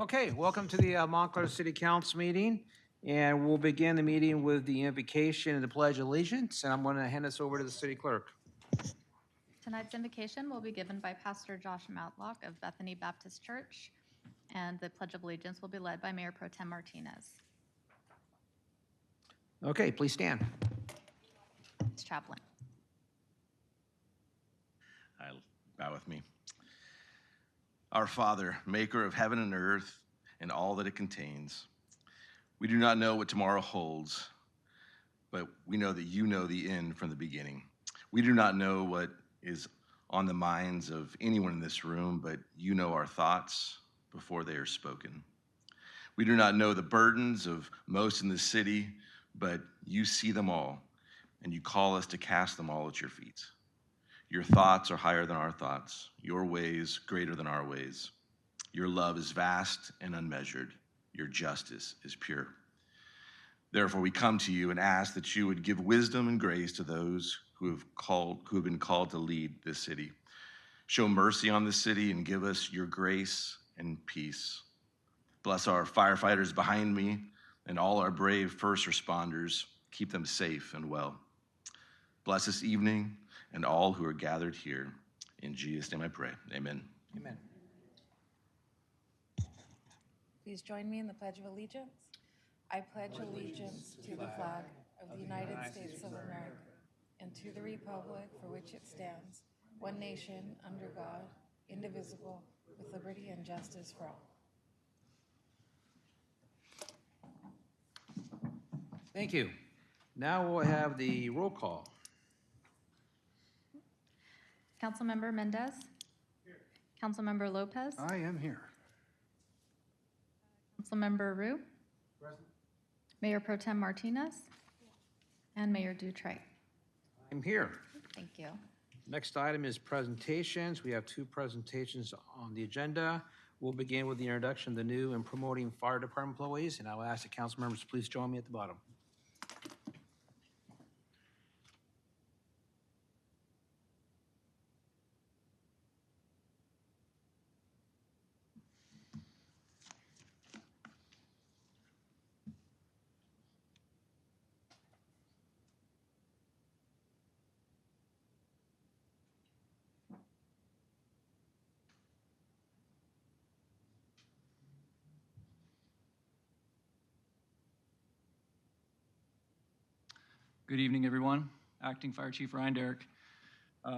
Okay, welcome to the Montclair City Council meeting, and we'll begin the meeting with the invocation and the Pledge of Allegiance, and I'm going to hand this over to the city clerk. Tonight's invocation will be given by Pastor Josh Matlock of Bethany Baptist Church, and the Pledge of Allegiance will be led by Mayor Pro Tem Martinez. Okay, please stand. Ms. Chaplain. Bow with me. Our Father, maker of heaven and earth and all that it contains, we do not know what tomorrow holds, but we know that you know the end from the beginning. We do not know what is on the minds of anyone in this room, but you know our thoughts before they are spoken. We do not know the burdens of most in the city, but you see them all, and you call us to cast them all at your feet. Your thoughts are higher than our thoughts, your ways greater than our ways. Your love is vast and unmeasured. Your justice is pure. Therefore, we come to you and ask that you would give wisdom and grace to those who have been called to lead this city. Show mercy on this city and give us your grace and peace. Bless our firefighters behind me and all our brave first responders. Keep them safe and well. Bless this evening and all who are gathered here. In Jesus' name I pray, amen. Amen. Please join me in the Pledge of Allegiance. I pledge allegiance to the flag of the United States of America and to the republic for which it stands, one nation, under God, indivisible, with liberty and justice for all. Thank you. Now we'll have the roll call. Councilmember Mendez. Here. Councilmember Lopez. I am here. Councilmember Rue. Present. Mayor Pro Tem Martinez. And Mayor Dutray. I'm here. Thank you. Next item is presentations. We have two presentations on the agenda. We'll begin with the introduction of the new and promoting fire department employees, and I will ask the council members to please join me at the bottom. Good evening, everyone. Acting Fire Chief Ryan Derrick.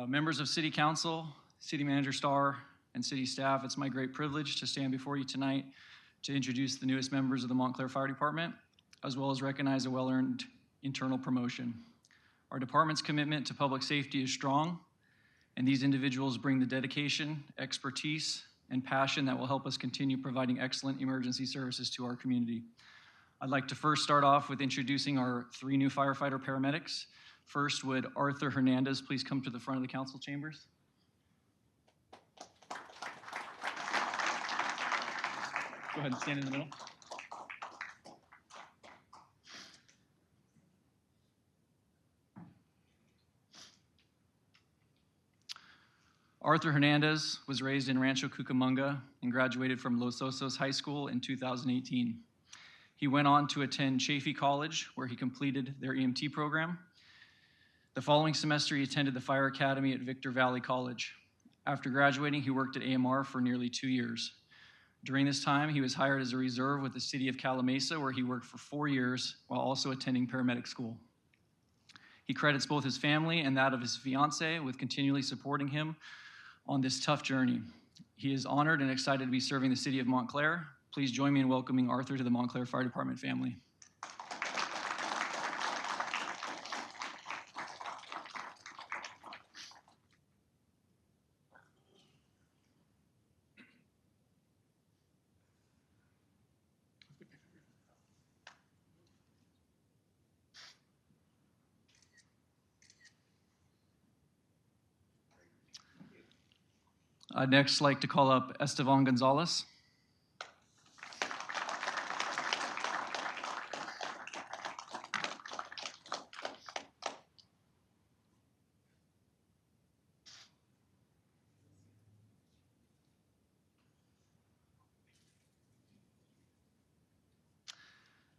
Members of City Council, City Manager Starr, and City staff, it's my great privilege to stand before you tonight to introduce the newest members of the Montclair Fire Department, as well as recognize a well-earned internal promotion. Our department's commitment to public safety is strong, and these individuals bring the dedication, expertise, and passion that will help us continue providing excellent emergency services to our community. I'd like to first start off with introducing our three new firefighter paramedics. First, would Arthur Hernandez please come to the front of the council chambers? Go ahead and stand in the middle. Arthur Hernandez was raised in Rancho Cucamonga and graduated from Los Osos High School in 2018. He went on to attend Chaffey College, where he completed their EMT program. The following semester, he attended the Fire Academy at Victor Valley College. After graduating, he worked at AMR for nearly 2 years. During this time, he was hired as a reserve with the city of Calamasa, where he worked for 4 years while also attending paramedic school. He credits both his family and that of his fiancée with continually supporting him on this tough journey. He is honored and excited to be serving the city of Montclair. Please join me in welcoming Arthur to the Montclair Fire Department family. I'd next like to call up Estevan Gonzalez.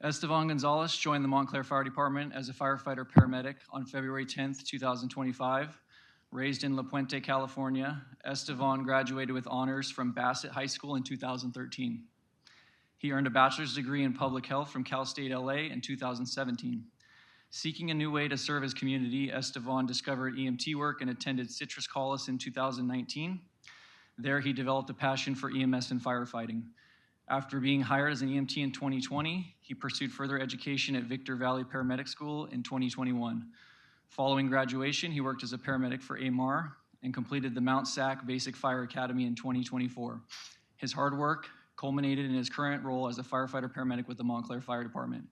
Estevan Gonzalez joined the Montclair Fire Department as a firefighter paramedic on February 10th, 2025. Raised in La Puente, California, Estevan graduated with honors from Bassett High School in 2013. He earned a bachelor's degree in public health from Cal State LA in 2017. Seeking a new way to serve his community, Estevan discovered EMT work and attended Citrus College in 2019. There, he developed a passion for EMS and firefighting. After being hired as an EMT in 2020, he pursued further education at Victor Valley Paramedic School in 2021. Following graduation, he worked as a paramedic for AMAR and completed the Mount Sac Basic Fire Academy in 2024. His hard work culminated in his current role as a firefighter paramedic with the Montclair Fire Department.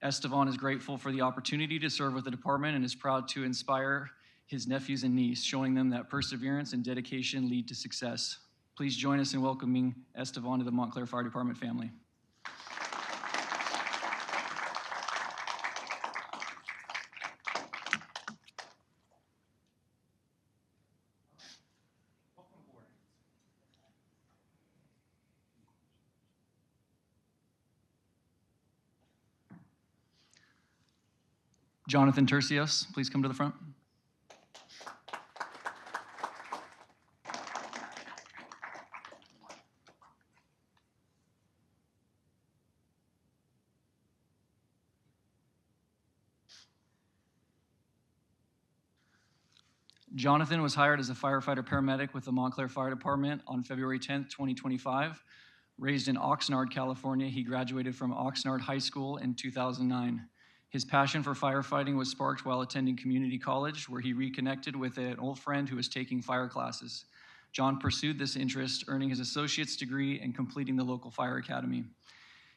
Estevan is grateful for the opportunity to serve with the department and is proud to inspire his nephews and niece, showing them that perseverance and dedication lead to success. Please join us in welcoming Estevan to the Montclair Fire Department family. Jonathan Tercios, please come to the front. Jonathan was hired as a firefighter paramedic with the Montclair Fire Department on February 10th, 2025. Raised in Oxnard, California, he graduated from Oxnard High School in 2009. His passion for firefighting was sparked while attending community college, where he reconnected with an old friend who was taking fire classes. John pursued this interest, earning his associate's degree and completing the local fire academy.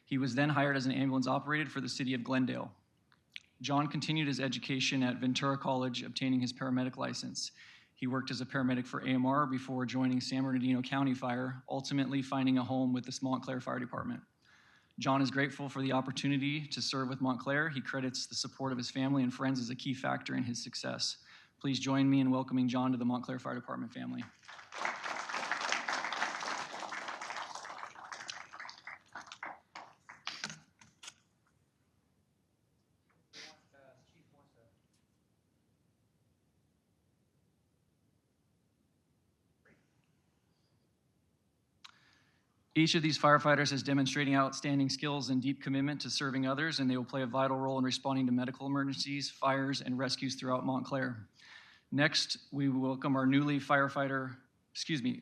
He was then hired as an ambulance operator for the city of Glendale. John continued his education at Ventura College, obtaining his paramedic license. He worked as a paramedic for AMR before joining San Bernardino County Fire, ultimately finding a home with the Montclair Fire Department. John is grateful for the opportunity to serve with Montclair. He credits the support of his family and friends as a key factor in his success. Please join me in welcoming John to the Montclair Fire Department family. Each of these firefighters is demonstrating outstanding skills and deep commitment to serving others, and they will play a vital role in responding to medical emergencies, fires, and rescues throughout Montclair. Next, we welcome our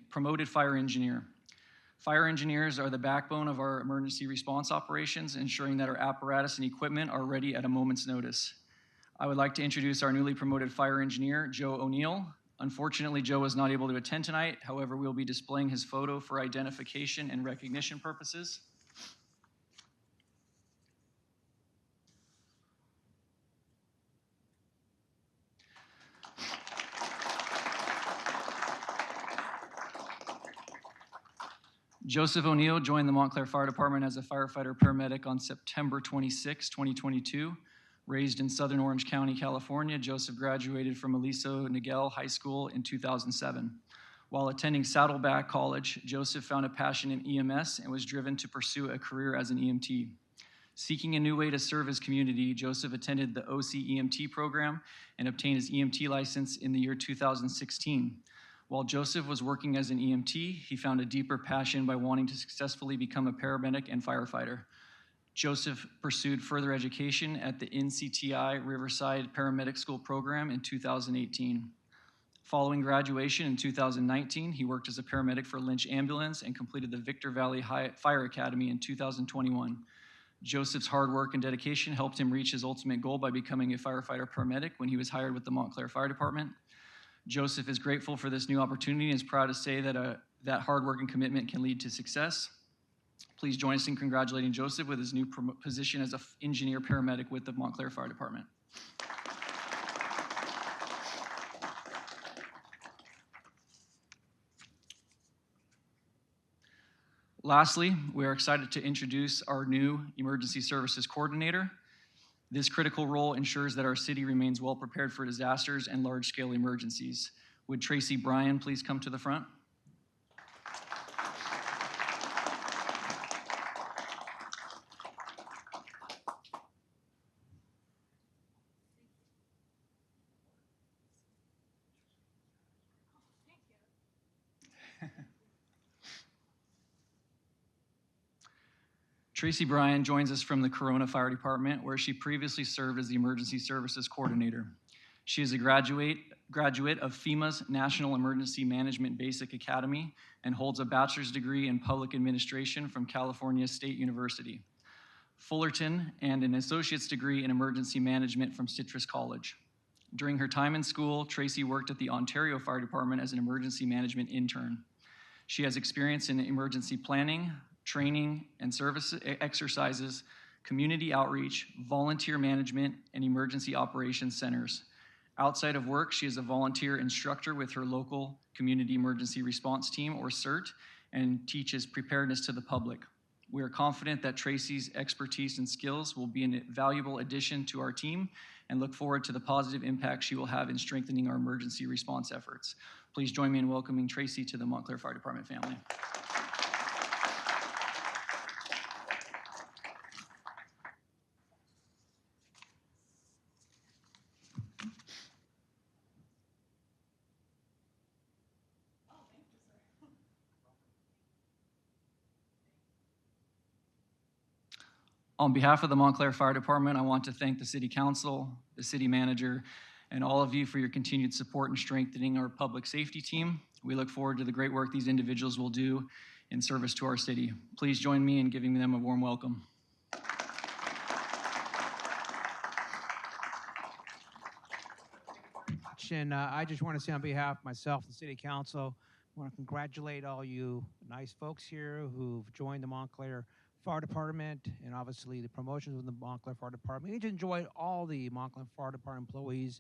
promoted fire engineer. Fire engineers are the backbone of our emergency response operations, ensuring that our apparatus and equipment are ready at a moment's notice. I would like to introduce our newly promoted fire engineer, Joe O'Neill. Unfortunately, Joe was not able to attend tonight. However, we'll be displaying his photo for identification and recognition purposes. Joseph O'Neill joined the Montclair Fire Department as a firefighter paramedic on September 26, 2022. Raised in Southern Orange County, California, Joseph graduated from Aliso Niguel High School in 2007. While attending Saddleback College, Joseph found a passion in EMS and was driven to pursue a career as an EMT. Seeking a new way to serve his community, Joseph attended the OC EMT program and obtained his EMT license in the year 2016. While Joseph was working as an EMT, he found a deeper passion by wanting to successfully become a paramedic and firefighter. Joseph pursued further education at the NCTI Riverside Paramedic School program in 2018. Following graduation in 2019, he worked as a paramedic for Lynch Ambulance and completed the Victor Valley Fire Academy in 2021. Joseph's hard work and dedication helped him reach his ultimate goal by becoming a firefighter paramedic when he was hired with the Montclair Fire Department. Joseph is grateful for this new opportunity and is proud to say that that hard work and commitment can lead to success. Please join us in congratulating Joseph with his new position as an engineer paramedic with the Montclair Fire Department. Lastly, we are excited to introduce our new emergency services coordinator. This critical role ensures that our city remains well prepared for disasters and large-scale emergencies. Would Tracy Bryan please come to the front? Tracy Bryan joins us from the Corona Fire Department, where she previously served as the Emergency Services Coordinator. She is a graduate of FEMA's National Emergency Management Basic Academy and holds a bachelor's degree in public administration from California State University, Fullerton, and an associate's degree in emergency management from Citrus College. During her time in school, Tracy worked at the Ontario Fire Department as an emergency management intern. She has experience in emergency planning, training and service exercises, community outreach, volunteer management, and emergency operations centers. Outside of work, she is a volunteer instructor with her local community emergency response team, or CERT, and teaches preparedness to the public. We are confident that Tracy's expertise and skills will be a valuable addition to our team and look forward to the positive impact she will have in strengthening our emergency response efforts. Please join me in welcoming Tracy to the Montclair Fire Department family. On behalf of the Montclair Fire Department, I want to thank the City Council, the City Manager, and all of you for your continued support in strengthening our public safety team. We look forward to the great work these individuals will do in service to our city. Please join me in giving them a warm welcome. And I just want to say on behalf of myself and the City Council, I want to congratulate all you nice folks here who've joined the Montclair Fire Department, and obviously the promotions with the Montclair Fire Department. We need to enjoy all the Montclair Fire Department employees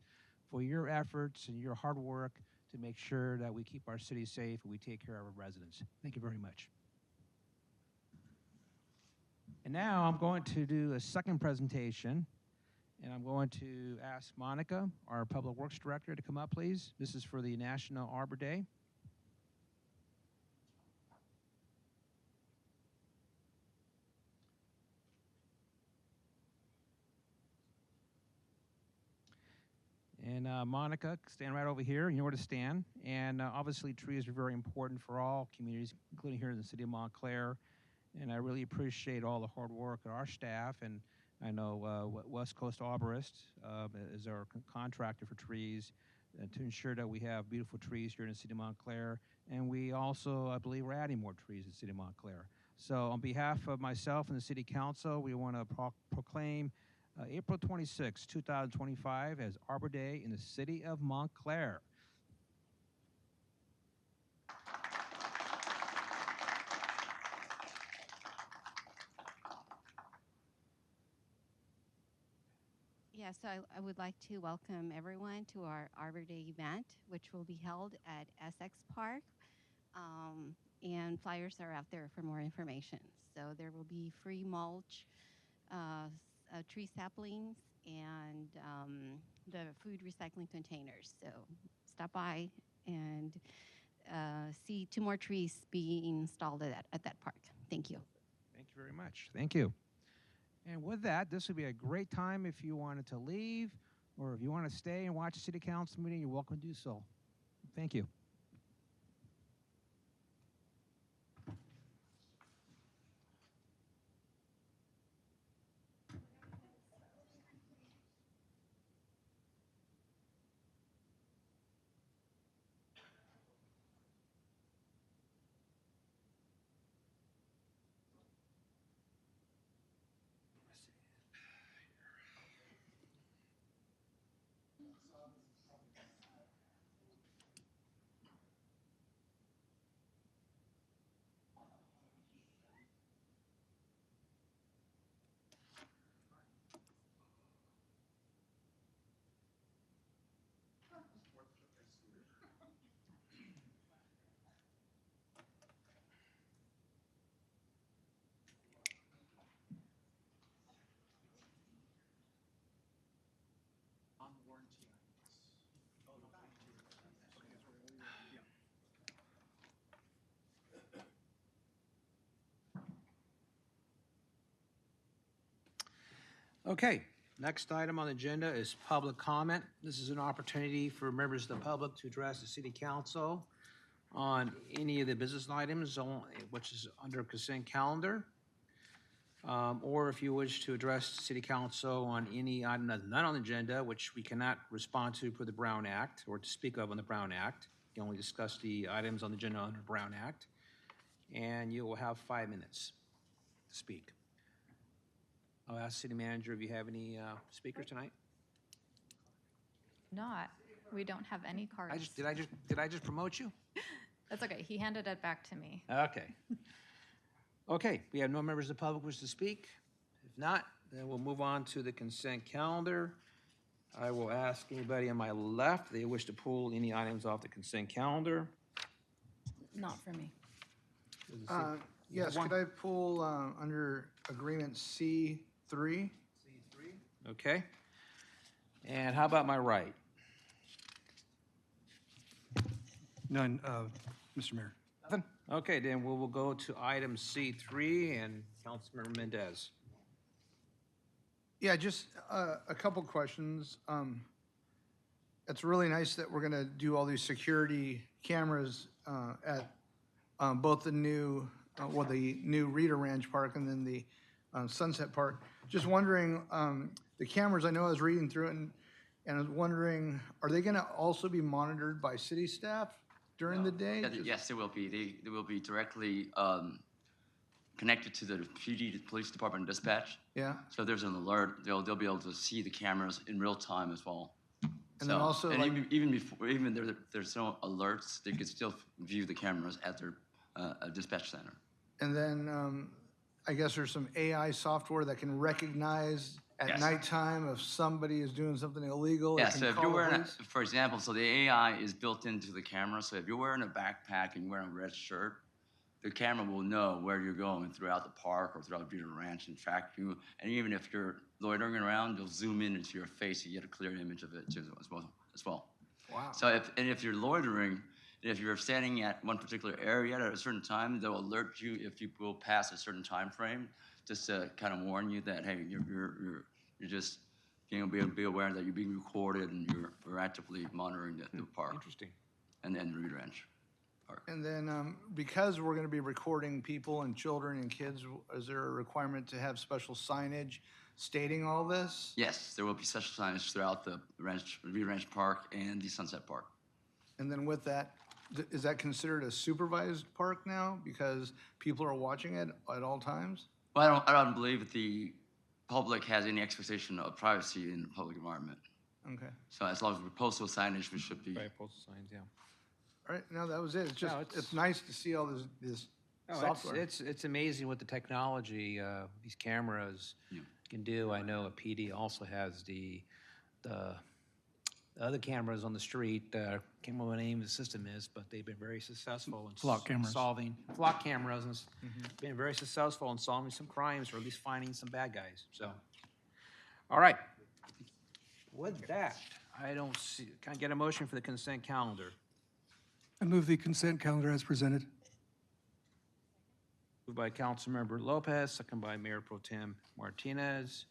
for your efforts and your hard work to make sure that we keep our city safe and we take care of our residents. Thank you very much. And now I'm going to do a second presentation, and I'm going to ask Monica, our Public Works Director, to come up, please. This is for the National Arbor Day. And Monica, stand right over here. You know where to stand. And obviously, trees are very important for all communities, including here in the city of Montclair. And I really appreciate all the hard work of our staff. And I know West Coast Arborist is our contractor for trees to ensure that we have beautiful trees here in the city of Montclair. And we also, I believe, we're adding more trees in the city of Montclair. So on behalf of myself and the City Council, we want to proclaim April 26, 2025 as Arbor Day in the city of Montclair. Yeah, so I would like to welcome everyone to our Arbor Day event, which will be held at Essex Park. And flyers are out there for more information. So there will be free mulch, tree saplings, and the food recycling containers. So stop by and see 2 more trees being installed at that park. Thank you. Thank you very much. Thank you. And with that, this would be a great time if you wanted to leave or if you want to stay and watch the City Council meeting, you're welcome to do so. Thank you. Okay, next item on the agenda is public comment. This is an opportunity for members of the public to address the City Council on any of the business items which is under consent calendar. or if you wish to address the city council on any item that's not on the agenda, which we cannot respond to per the Brown Act, or to speak of on the Brown Act. You can only discuss the items on the agenda under the Brown Act, and you will have 5 minutes to speak. I'll ask city manager if you have any speakers tonight. Not. We don't have any cards. Did I just promote you? That's okay. He handed it back to me. Okay. Okay, we have no members of the public wish to speak. If not, then we'll move on to the consent calendar. I will ask anybody on my left if they wish to pull any items off the consent calendar. Not for me. Yes, could I pull under agreement C3? Okay. And how about my right? None, Mr. Mayor. Nothing? Okay, then we will go to item C3 and Councilmember Mendez. Yeah, just a couple questions. It's really nice that we're gonna do all these security cameras at both the new Rita Ranch Park and then the Sunset Park. Just wondering, the cameras, I know I was reading through it and I was wondering, are they gonna also be monitored by city staff during the day? Yes, they will be. They will be directly connected to the PD, the police department dispatch. Yeah, So if there's an alert, they'll be able to see the cameras in real time as well. and then also, and like, even there's no alerts, they could still view the cameras at their dispatch center. and then I guess there's some AI software that can recognize at Yes. nighttime if somebody is doing something illegal. it Yeah, can so if call you're the wearing, police. for example, so the AI is built into the camera. So if you're wearing a backpack and you're wearing a red shirt, the camera will know where you're going throughout the park or throughout Vita Ranch and track you. And even if you're loitering around, you'll zoom in into your face and get a clear image of it too, as well. Wow. So if you're loitering, if you're standing at one particular area at a certain time, they'll alert you if you will pass a certain time frame, just to kind of warn you that, hey, you're just, you know, be aware that you're being recorded and you're actively monitoring the park Interesting. and then Reed Ranch Park. And then because we're going to be recording people and children and kids, is there a requirement to have special signage stating all this? Yes, there will be special signage throughout the Reed Ranch Park and the Sunset Park. And then with that, is that considered a supervised park now because people are watching it at all times? Well, I don't believe that the public has any expectation of privacy in the public environment. Okay. So as long as we post those signage, we should be. Right, postal signs, yeah. All right, no, that was it. It's just, No, it's nice to see all this software. It's amazing what the technology, these cameras Yeah. can do. I know a PD also has the other cameras on the street. Can't remember what the name of the system is, but they've been very successful in Flock cameras. solving flock cameras and been very successful in solving some crimes or at least finding some bad guys. So, all right. With that, I don't see. Can I get a motion for the consent calendar? I move the consent calendar as presented. Moved by Councilmember Lopez, second by Mayor Pro Tem Martinez.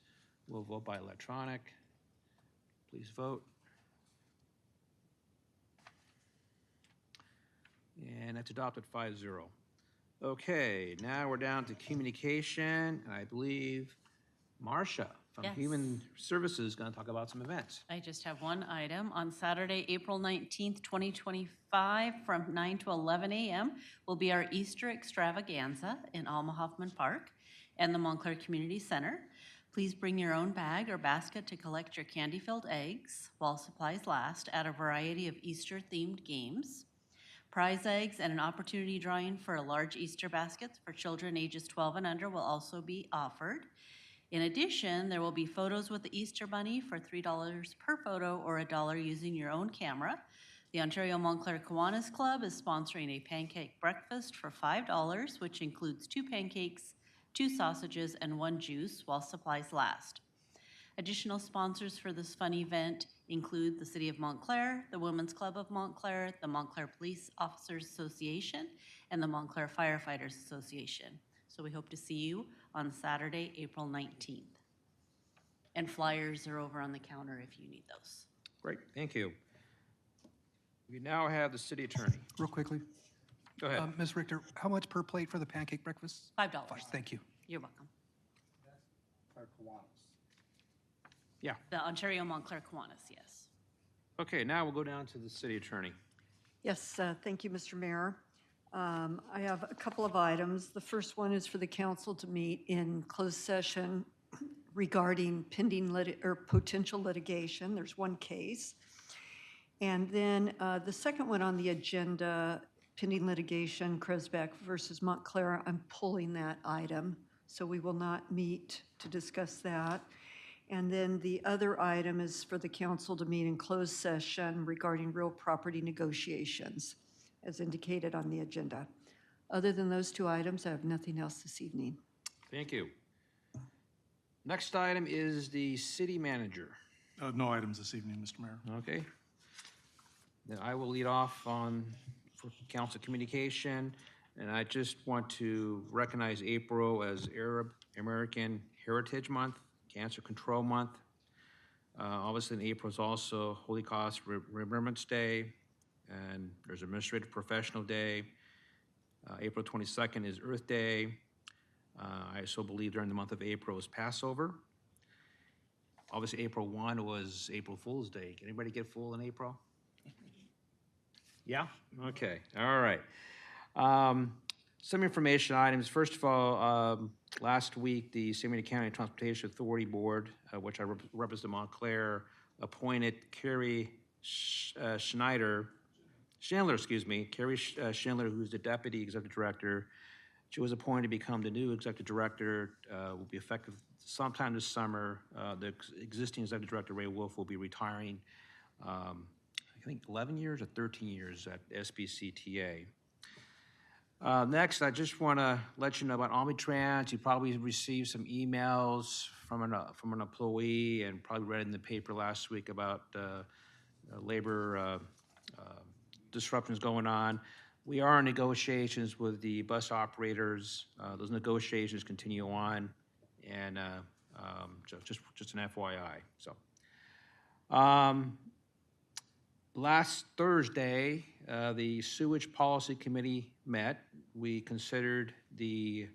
We'll vote by electronic. Please vote. And that's adopted 5-0. Okay, now we're down to communication, and I believe Marcia from Yes. Human Services is going to talk about some events. I just have one item. On Saturday, April 19th, 2025, from 9 to 11 a.m. will be our Easter extravaganza in Alma Hoffman Park and the Montclair Community Center. Please bring your own bag or basket to collect your candy-filled eggs while supplies last at a variety of Easter-themed games. Prize eggs and an opportunity drawing for a large Easter baskets for children ages 12 and under will also be offered. In addition, there will be photos with the Easter Bunny for $3 per photo or $1 using your own camera. The Ontario Montclair Kiwanis Club is sponsoring a pancake breakfast for $5, which includes 2 pancakes, 2 sausages, and 1 juice while supplies last. Additional sponsors for this fun event include the City of Montclair, the Women's Club of Montclair, the Montclair Police Officers Association, and the Montclair Firefighters Association. So we hope to see you on Saturday, April 19th. And flyers are over on the counter if you need those. Great, thank you. We now have the city attorney. Real quickly, Go ahead. Ms. Richter, how much per plate for the pancake breakfast? $5. Thank you. You're welcome. Montclair Kiwanis. Yeah. The Ontario Montclair Kiwanis, yes. Okay, now we'll go down to the city attorney. Yes, thank you, Mr. Mayor. I have a couple of items. The first one is for the council to meet in closed session regarding pending or potential litigation. There's one case. And then the second one on the agenda, pending litigation, Kresbeck versus Montclair, I'm pulling that item, so we will not meet to discuss that. And then the other item is for the council to meet in closed session regarding real property negotiations, as indicated on the agenda. Other than those two items, I have nothing else this evening. Thank you. Next item is the city manager. No items this evening, Mr. Mayor. Okay. Then I will lead off for council communication, and I just want to recognize April as Arab American Heritage Month, Cancer Control Month. Obviously, in April is also Holocaust Remembrance Day, and there's Administrative Professional Day. April 22nd is Earth Day. I also believe during the month of April is Passover. Obviously, April 1 was April Fool's Day. Can anybody get full in April? Yeah? Okay, all right. Some information items. First of all, last week, the San Benito County Transportation Authority Board, which I represent Montclair, appointed Carrie Chandler, Carrie Schindler, who's the Deputy Executive Director. She was appointed to become the new Executive Director, will be effective sometime this summer. The existing Executive Director, Ray Wolf, will be retiring, I think 11 years or 13 years at SBCTA. Next, I just want to let you know about Omnitrans. You probably received some emails from an employee and probably read in the paper last week about labor disruptions going on. We are in negotiations with the bus operators. Those negotiations continue on, and just an FYI. So, last Thursday, the Sewage Policy Committee met. We considered the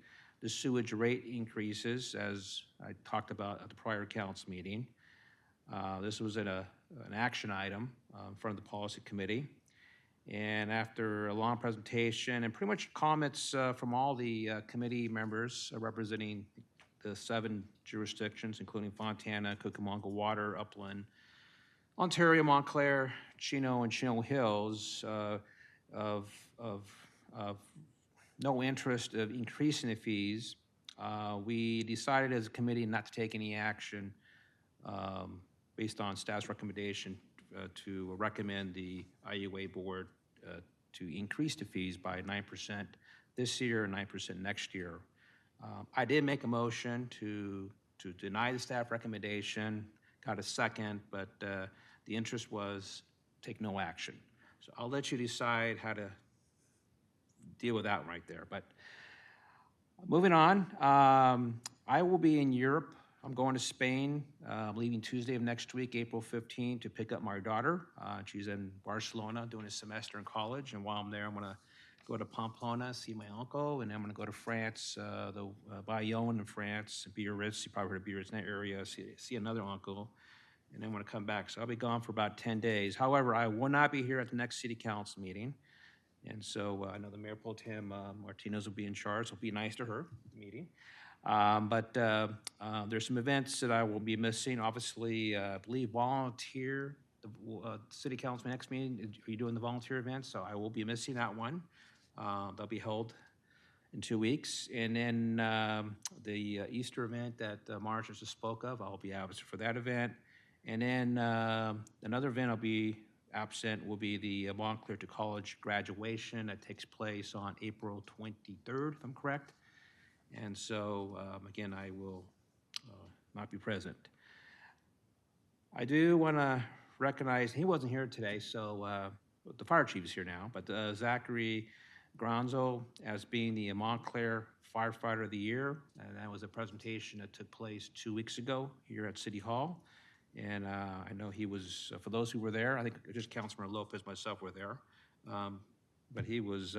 sewage rate increases, as I talked about at the prior council meeting. This was an action item in front of the Policy Committee. And after a long presentation and pretty much comments from all the committee members representing the 7 jurisdictions, including Fontana, Cucamonga Water, Upland, Ontario, Montclair, Chino, and Chino Hills, of no interest of increasing the fees, we decided as a committee not to take any action based on staff's recommendation to recommend the IUA board to increase the fees by 9% this year and 9% next year. I did make a motion to deny the staff recommendation, got a second, but the interest was take no action. So I'll let you decide how to deal with that right there. But moving on, I will be in Europe. I'm going to Spain. I'm leaving Tuesday of next week, April 15, to pick up my daughter. She's in Barcelona doing a semester in college, and while I'm there, I'm going to go to Pamplona, see my uncle, and then I'm going to go to France, Bayonne in France, Biarritz. You probably heard of Biarritz in that area. See another uncle, and then I'm going to come back. So I'll be gone for about 10 days. However, I will not be here at the next city council meeting, and so I know the Mayor Pro Tem Martinez will be in charge. So it'll be nice to her at the meeting. But there's some events that I will be missing. Obviously, I believe volunteer, the city council next meeting, are you doing the volunteer event? So I will be missing that one. They'll be held in 2 weeks. And then the Easter event that Marcia just spoke of, I'll be absent for that event. And then another event I'll be absent will be the Montclair to College graduation that takes place on April 23rd, if I'm correct. And so, again, I will not be present. I do want to recognize, he wasn't here today, so the fire chief is here now, but Zachary Granzo as being the Montclair Firefighter of the Year. And that was a presentation that took place 2 weeks ago here at City Hall. And I know he was, for those who were there, I think just Councilman Lopez, myself were there, but he was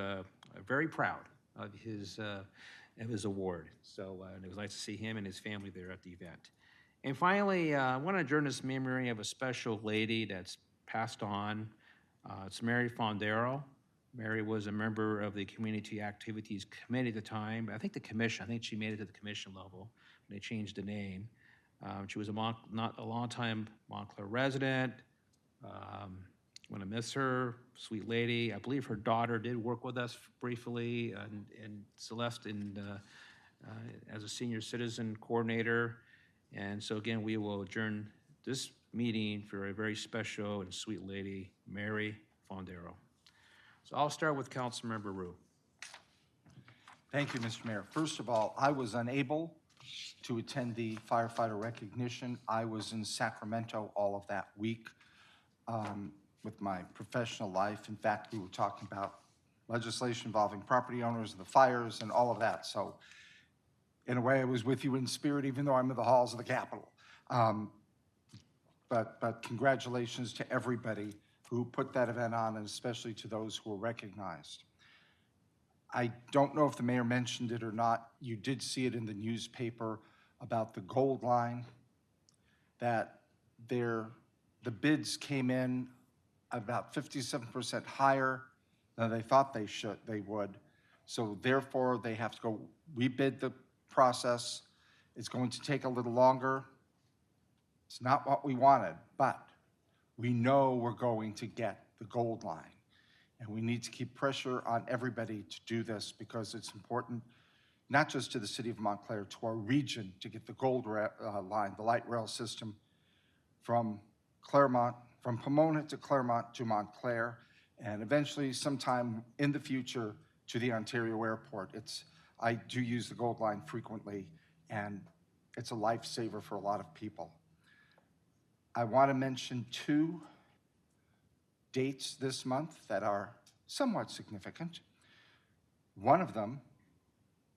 very proud of his of his award. So and it was nice to see him and his family there at the event. And finally, I want to adjourn this memory of a special lady that's passed on. It's Mary Fondero. Mary was a member of the Community Activities Committee at the time. I think the commission, I think she made it to the commission level when they changed the name. She was not a long-time Montclair resident. Want to miss her, sweet lady. I believe her daughter did work with us briefly, and Celeste as a senior citizen coordinator. And so again, we will adjourn this meeting for a very special and sweet lady, Mary Fondero. So I'll start with Councilmember Rue. Thank you, Mr. Mayor. First of all, I was unable to attend the firefighter recognition. I was in Sacramento all of that week with my professional life. In fact, we were talking about legislation involving property owners and the fires and all of that. So in a way, I was with you in spirit, even though I'm in the halls of the Capitol. But congratulations to everybody who put that event on, and especially to those who were recognized. I don't know if the mayor mentioned it or not. You did see it in the newspaper about the Gold Line, that the bids came in about 57% higher than they thought they would. So therefore, they have to go rebid the process. It's going to take a little longer. It's not what we wanted, but we know we're going to get the Gold Line. And we need to keep pressure on everybody to do this because it's important, not just to the city of Montclair, to our region to get the Gold Line, the light rail system from Pomona to Claremont to Montclair, and eventually sometime in the future to the Ontario airport. I do use the Gold Line frequently, and it's a lifesaver for a lot of people. I want to mention two dates this month that are somewhat significant. One of them,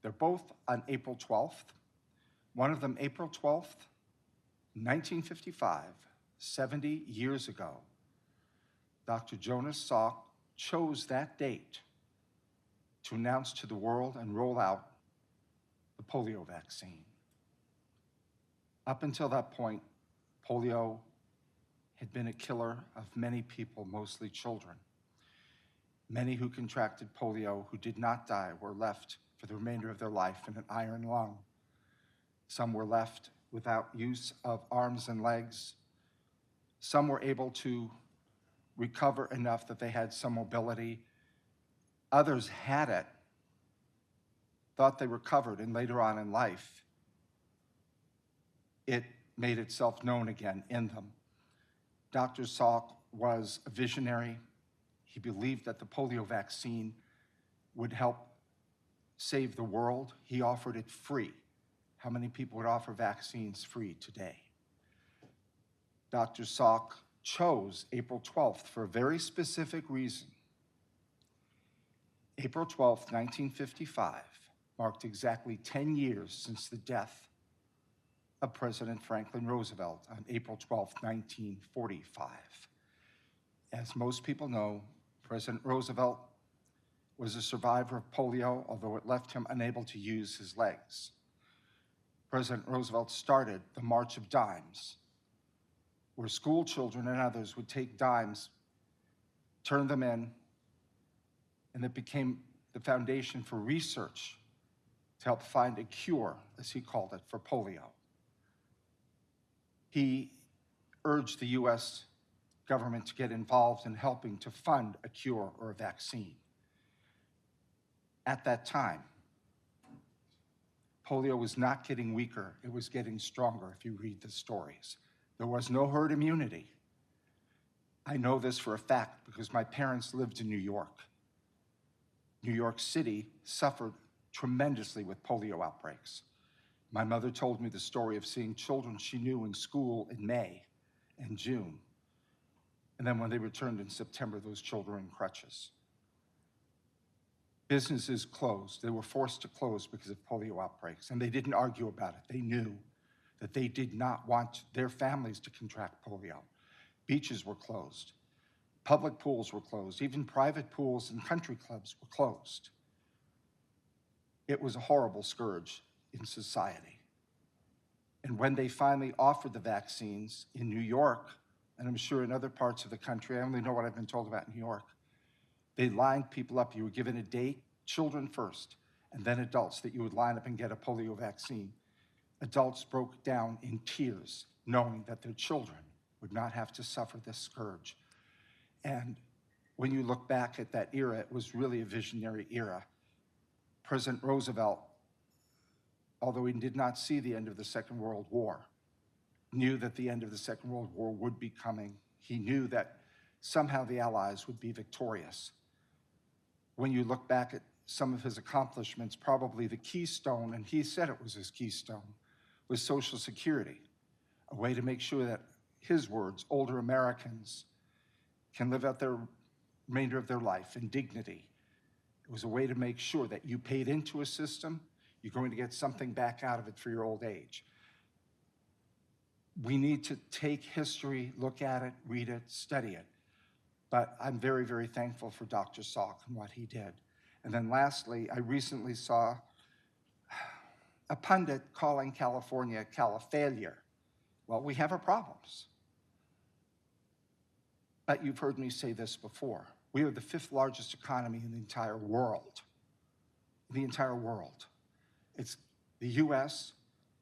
they're both on April 12th. One of them, April 12th, 1955, 70 years ago, Dr. Jonas Salk chose that date to announce to the world and roll out the polio vaccine. Up until that point, polio had been a killer of many people, mostly children. Many who contracted polio who did not die were left for the remainder of their life in an iron lung. Some were left without use of arms and legs. Some were able to recover enough that they had some mobility. Others had it, thought they recovered, and later on in life, it made itself known again in them. Dr. Salk was a visionary. He believed that the polio vaccine would help save the world. He offered it free. How many people would offer vaccines free today? Dr. Salk chose April 12th for a very specific reason. April 12th, 1955, marked exactly 10 years since the death of President Franklin Roosevelt on April 12, 1945. As most people know, President Roosevelt was a survivor of polio, although it left him unable to use his legs. President Roosevelt started the March of Dimes, where school children and others would take dimes, turn them in, and it became the foundation for research to help find a cure, as he called it, for polio. He urged the U.S. government to get involved in helping to fund a cure or a vaccine. At that time, polio was not getting weaker, it was getting stronger if you read the stories. There was no herd immunity. I know this for a fact because my parents lived in New York. New York City suffered tremendously with polio outbreaks. My mother told me the story of seeing children she knew in school in May and June. And then when they returned in September, those children were in crutches. Businesses closed. They were forced to close because of polio outbreaks, and they didn't argue about it. They knew that they did not want their families to contract polio. Beaches were closed. Public pools were closed. Even private pools and country clubs were closed. It was a horrible scourge in society. And when they finally offered the vaccines in New York, and I'm sure in other parts of the country, I only know what I've been told about New York, they lined people up. You were given a date, children first, and then adults, that you would line up and get a polio vaccine. Adults broke down in tears, knowing that their children would not have to suffer this scourge. And when you look back at that era, it was really a visionary era. President Roosevelt, although he did not see the end of the Second World War, knew that the end of the Second World War would be coming. He knew that somehow the Allies would be victorious. When you look back at some of his accomplishments, probably the keystone, and he said it was his keystone, was Social Security, a way to make sure that, his words, older Americans can live out their remainder of their life in dignity. It was a way to make sure that you paid into a system, you're going to get something back out of it for your old age. We need to take history, look at it, read it, study it. But I'm very, very thankful for Dr. Salk and what he did. And then lastly, I recently saw a pundit calling California Califailure. Well, we have our problems. But you've heard me say this before. We are the 5th largest economy in the entire world. The entire world. It's the US,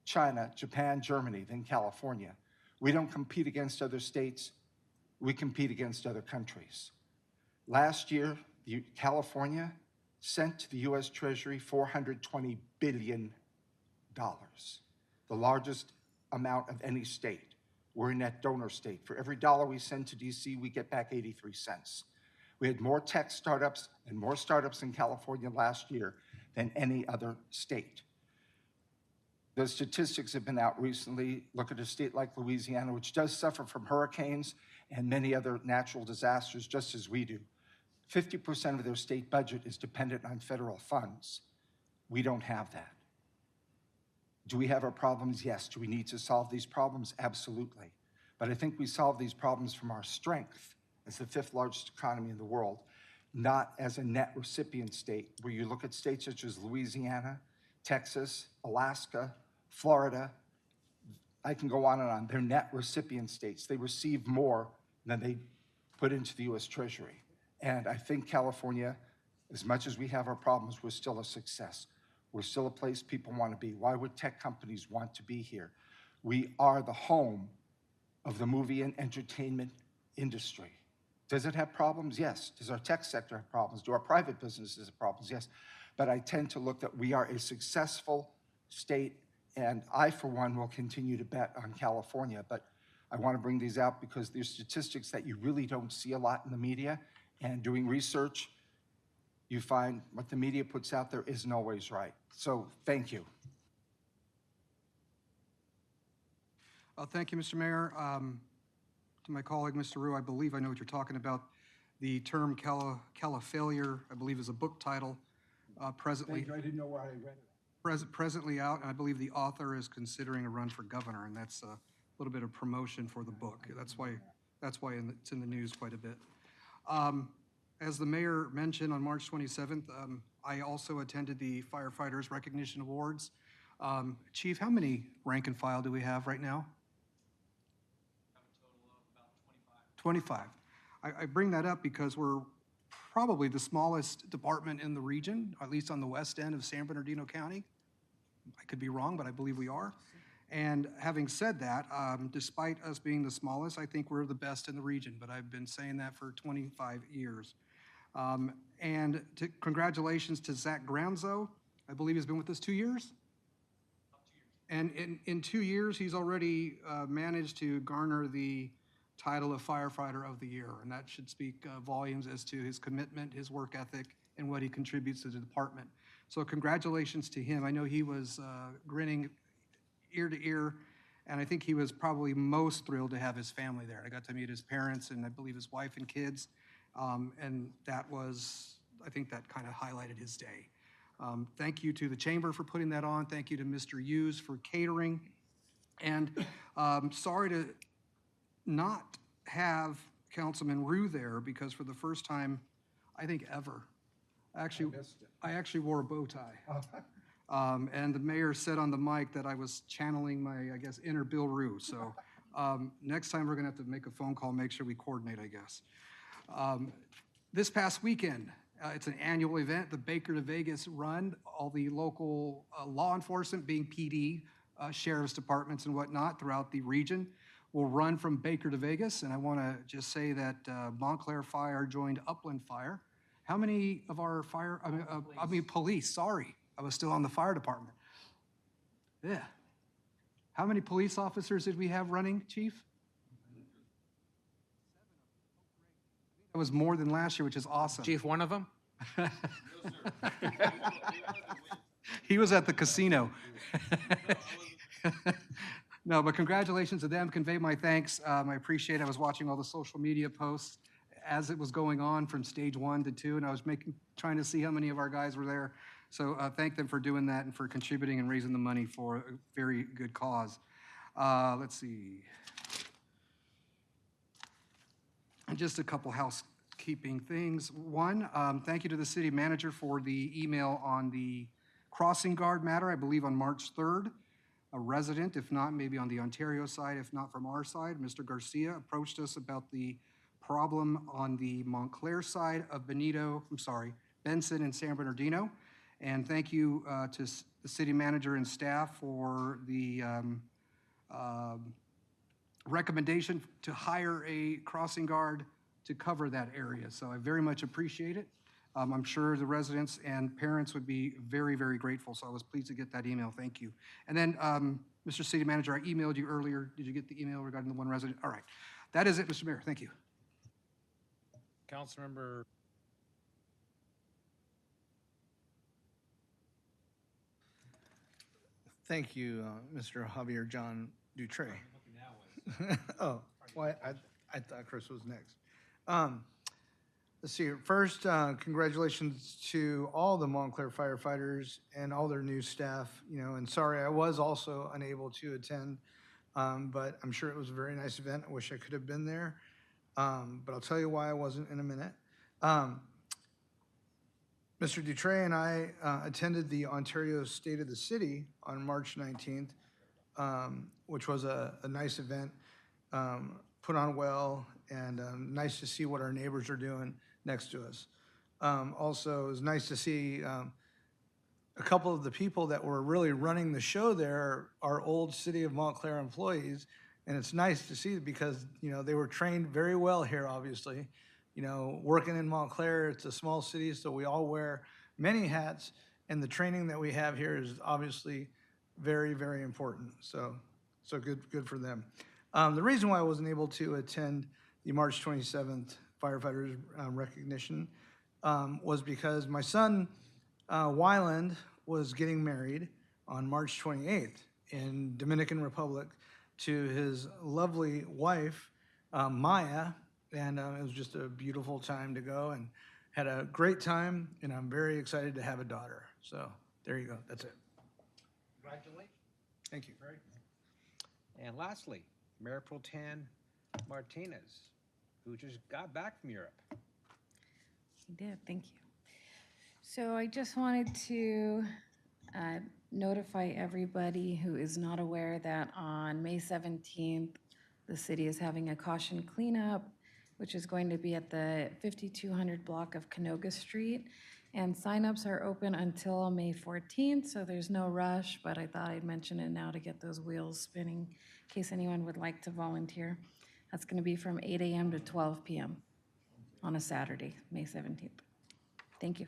China, Japan, Germany, then California. We don't compete against other states. We compete against other countries. Last year, California sent to the US Treasury $420 billion, the largest amount of any state. We're a net donor state. For every dollar we send to DC, we get back 83 cents. We had more tech startups and more startups in California last year than any other state. The statistics have been out recently. Look at a state like Louisiana, which does suffer from hurricanes and many other natural disasters, just as we do. 50% of their state budget is dependent on federal funds. We don't have that. Do we have our problems? Yes. Do we need to solve these problems? Absolutely. But I think we solve these problems from our strength as the 5th largest economy in the world, not as a net recipient state, where you look at states such as Louisiana, Texas, Alaska, Florida. I can go on and on. They're net recipient states. They receive more than they put into the US Treasury. And I think California, as much as we have our problems, we're still a success. We're still a place people want to be. Why would tech companies want to be here? We are the home of the movie and entertainment industry. Does it have problems? Yes. Does our tech sector have problems? Do our private businesses have problems? Yes. But I tend to look that we are a successful state, and I, for one, will continue to bet on California. But I want to bring these out because there's statistics that you really don't see a lot in the media, and doing research, you find what the media puts out there isn't always right. So thank you. Thank you, Mr. Mayor. To my colleague, Mr. Rue, I believe I know what you're talking about. The term Califailure, I believe, is a book title presently. Thank you. I didn't know where I read it. Presently out, and I believe the author is considering a run for governor, and that's a little bit of promotion for the book. That's why it's in the news quite a bit. As the mayor mentioned, on March 27th, I also attended the Firefighters Recognition Awards. Chief, how many rank and file do we have right now? A total of about 25. I bring that up because we're probably the smallest department in the region, at least on the west end of San Bernardino County. I could be wrong, but I believe we are. And having said that, despite us being the smallest, I think we're the best in the region, but I've been saying that for 25 years. Congratulations to Zach Granzo. I believe he's been with us 2 years? And in 2 years, he's already managed to garner the title of Firefighter of the Year, and that should speak volumes as to his commitment, his work ethic, and what he contributes to the department. So congratulations to him. I know he was grinning ear to ear, and I think he was probably most thrilled to have his family there. I got to meet his parents and I believe his wife and kids, and that was, I think that kind of highlighted his day. Thank you to the chamber for putting that on. Thank you to Mr. Hughes for catering. And sorry to not have Councilman Rue there because for the first time, I think ever, I actually wore a bow tie. And the mayor said on the mic that I was channeling my, I guess, inner Bill Rue. So next time we're going to have to make a phone call, make sure we coordinate, I guess. This past weekend, it's an annual event, the Baker to Vegas Run. All the local law enforcement, being PD, sheriff's departments and whatnot throughout the region, will run from Baker to Vegas. And I want to just say that Montclair Fire joined Upland Fire. How many of our fire, police, sorry, I was still on the fire department. Yeah. How many police officers did we have running, Chief? That was more than last year, which is awesome. Chief, one of them? He was at the casino. No, but congratulations to them. Convey my thanks. I appreciate it. I was watching all the social media posts as it was going on from stage 1 to 2, and I was trying to see how many of our guys were there. So thank them for doing that and for contributing and raising the money for a very good cause. Let's see. And just a couple housekeeping things. One, thank you to the city manager for the email on the crossing guard matter, I believe on March 3rd. A resident, if not maybe on the Ontario side, if not from our side, Mr. Garcia approached us about the problem on the Montclair side of Benson and San Bernardino. And thank you to the city manager and staff for the recommendation to hire a crossing guard to cover that area. So I very much appreciate it. I'm sure the residents and parents would be very, very grateful. So I was pleased to get that email. Thank you. And then, Mr. City Manager, I emailed you earlier. Did you get the email regarding the one resident? All right. That is it, Mr. Mayor. Thank you. Councilmember. Thank you, Mr. Javier John Dutray. Oh, well, I thought Chris was next. Let's see. First, congratulations to all the Montclair firefighters and all their new staff. And sorry, I was also unable to attend, but I'm sure it was a very nice event. I wish I could have been there, but I'll tell you why I wasn't in a minute. Mr. Dutray and I attended the Ontario State of the City on March 19th, which was a nice event, put on well, and nice to see what our neighbors are doing next to us. Also, it was nice to see a couple of the people that were really running the show there are old City of Montclair employees, and it's nice to see because, they were trained very well here, obviously. Working in Montclair, it's a small city, so we all wear many hats, and the training that we have here is obviously very, very important. So good for them. The reason why I wasn't able to attend the March 27th firefighters recognition was because my son, Wyland, was getting married on March 28th in Dominican Republic to his lovely wife, Maya, and it was just a beautiful time to go and had a great time, and I'm very excited to have a daughter. So there you go. That's it. Congratulations. Thank you. Very good. And lastly, Mayor Pro Tem Martinez, who just got back from Europe. He did, thank you. So I just wanted to notify everybody who is not aware that on May 17th, the city is having a caution cleanup, which is going to be at the 5200 block of Canoga Street. And signups are open until May 14th, so there's no rush, but I thought I'd mention it now to get those wheels spinning in case anyone would like to volunteer. That's going to be from 8 a.m. to 12 p.m. on a Saturday, May 17th. Thank you.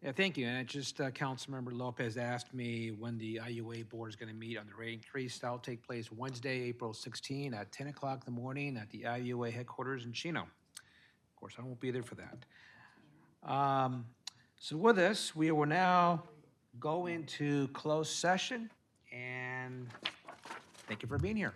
Yeah, thank you. And it just Councilmember Lopez asked me when the IUA board is going to meet on the rate increase. That'll take place Wednesday, April 16 at 10 o'clock in the morning at the IUA headquarters in Chino. Of course, I won't be there for that. So with this, we will now go into closed session, and thank you for being here.